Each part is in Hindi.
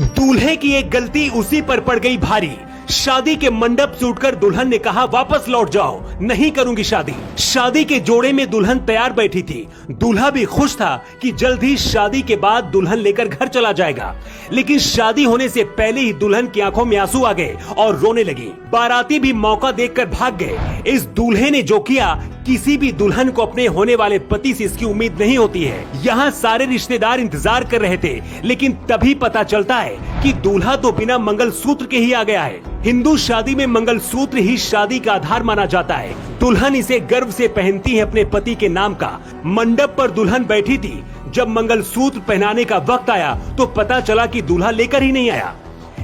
दूल्हे की एक गलती उसी पर पड़ गई भारी। शादी के मंडप से उठकर दुल्हन ने कहा वापस लौट जाओ, नहीं करूंगी शादी। शादी के जोड़े में दुल्हन तैयार बैठी थी। दूल्हा भी खुश था कि जल्द ही शादी के बाद दुल्हन लेकर घर चला जाएगा, लेकिन शादी होने से पहले ही दुल्हन की आंखों में आंसू आ गए और रोने लगी। बाराती भी मौका देखकर भाग गए। इस दूल्हे ने जो किया, किसी भी दुल्हन को अपने होने वाले पति से इसकी उम्मीद नहीं होती है। यहाँ सारे रिश्तेदार इंतजार कर रहे थे, लेकिन तभी पता चलता है कि दूल्हा तो बिना मंगलसूत्र के ही आ गया है। हिंदू शादी में मंगलसूत्र ही शादी का आधार माना जाता है। दुल्हन इसे गर्व से पहनती है अपने पति के नाम का। मंडप पर दुल्हन बैठी थी। जब मंगलसूत्र पहनाने का वक्त आया तो पता चला कि दूल्हा लेकर ही नहीं आया।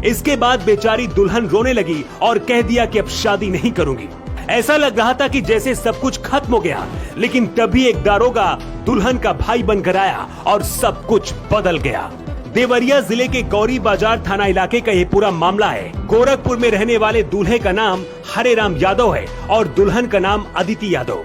इसके बाद बेचारी दुल्हन रोने लगी और कह दिया कि अब शादी नहीं करूंगी। ऐसा लग रहा था कि जैसे सब कुछ खत्म हो गया, लेकिन तभी एक दारोगा दुल्हन का भाई बनकर आया और सब कुछ बदल गया। देवरिया जिले के गौरी बाजार थाना इलाके का ये पूरा मामला है। गोरखपुर में रहने वाले दूल्हे का नाम हरे राम यादव है और दुल्हन का नाम अदिति यादव।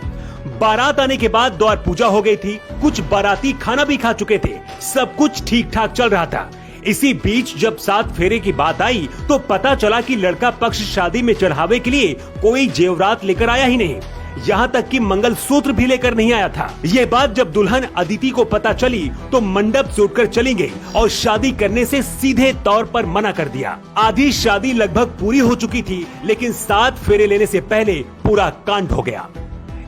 बारात आने के बाद द्वार पूजा हो गई थी। कुछ बाराती खाना भी खा चुके थे। सब कुछ ठीक ठाक चल रहा था। इसी बीच जब 7 फेरे की बात आई तो पता चला कि लड़का पक्ष शादी में चढ़ावे के लिए कोई जेवरात लेकर आया ही नहीं। यहाँ तक कि मंगलसूत्र भी लेकर नहीं आया था। ये बात जब दुल्हन अदिति को पता चली तो मंडप से उठकर चली गई और शादी करने से सीधे तौर पर मना कर दिया। आधी शादी लगभग पूरी हो चुकी थी, लेकिन 7 फेरे लेने से पहले पूरा कांड हो गया।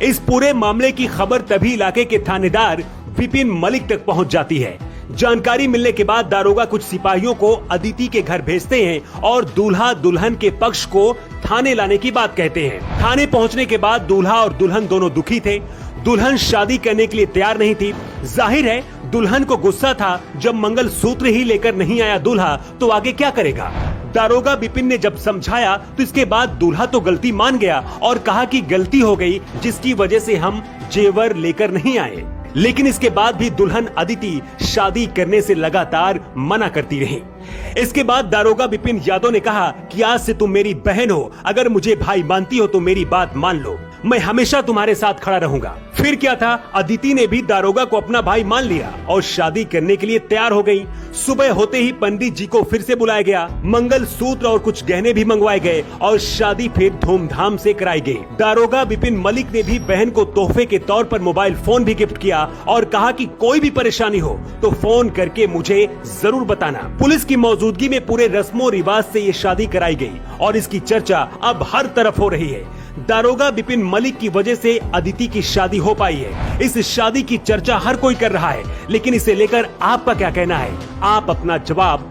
इस पूरे मामले की खबर तभी इलाके के थानेदार विपिन मलिक तक पहुँच जाती है। जानकारी मिलने के बाद दारोगा कुछ सिपाहियों को अदिति के घर भेजते हैं और दूल्हा दुल्हन के पक्ष को थाने लाने की बात कहते हैं। थाने पहुंचने के बाद दूल्हा और दुल्हन दोनों दुखी थे। दुल्हन शादी करने के लिए तैयार नहीं थी। जाहिर है दुल्हन को गुस्सा था। जब मंगलसूत्र ही लेकर नहीं आया दूल्हा तो आगे क्या करेगा। दारोगा विपिन ने जब समझाया तो इसके बाद दूल्हा तो गलती मान गया और कहा कि गलती हो गई, जिसकी वजह से हम जेवर लेकर नहीं आए। लेकिन इसके बाद भी दुल्हन अदिति शादी करने से लगातार मना करती रही। इसके बाद दारोगा विपिन यादव ने कहा कि आज से तुम मेरी बहन हो, अगर मुझे भाई मानती हो तो मेरी बात मान लो, मैं हमेशा तुम्हारे साथ खड़ा रहूंगा। फिर क्या था, अदिति ने भी दारोगा को अपना भाई मान लिया और शादी करने के लिए तैयार हो गई। सुबह होते ही पंडित जी को फिर से बुलाया गया। मंगलसूत्र और कुछ गहने भी मंगवाए गए और शादी फिर धूमधाम से कराई गई। दारोगा विपिन मलिक ने भी बहन को तोहफे के तौर पर मोबाइल फोन भी गिफ्ट किया और कहा कि कोई भी परेशानी हो तो फोन करके मुझे जरूर बताना। पुलिस की मौजूदगी में पूरे रस्मों रिवाज से ये शादी कराई गई और इसकी चर्चा अब हर तरफ हो रही है। दारोगा विपिन मलिक की वजह से अदिति की शादी हो पाई है। इस शादी की चर्चा हर कोई कर रहा है, लेकिन इसे लेकर आपका क्या कहना है? आप अपना जवाब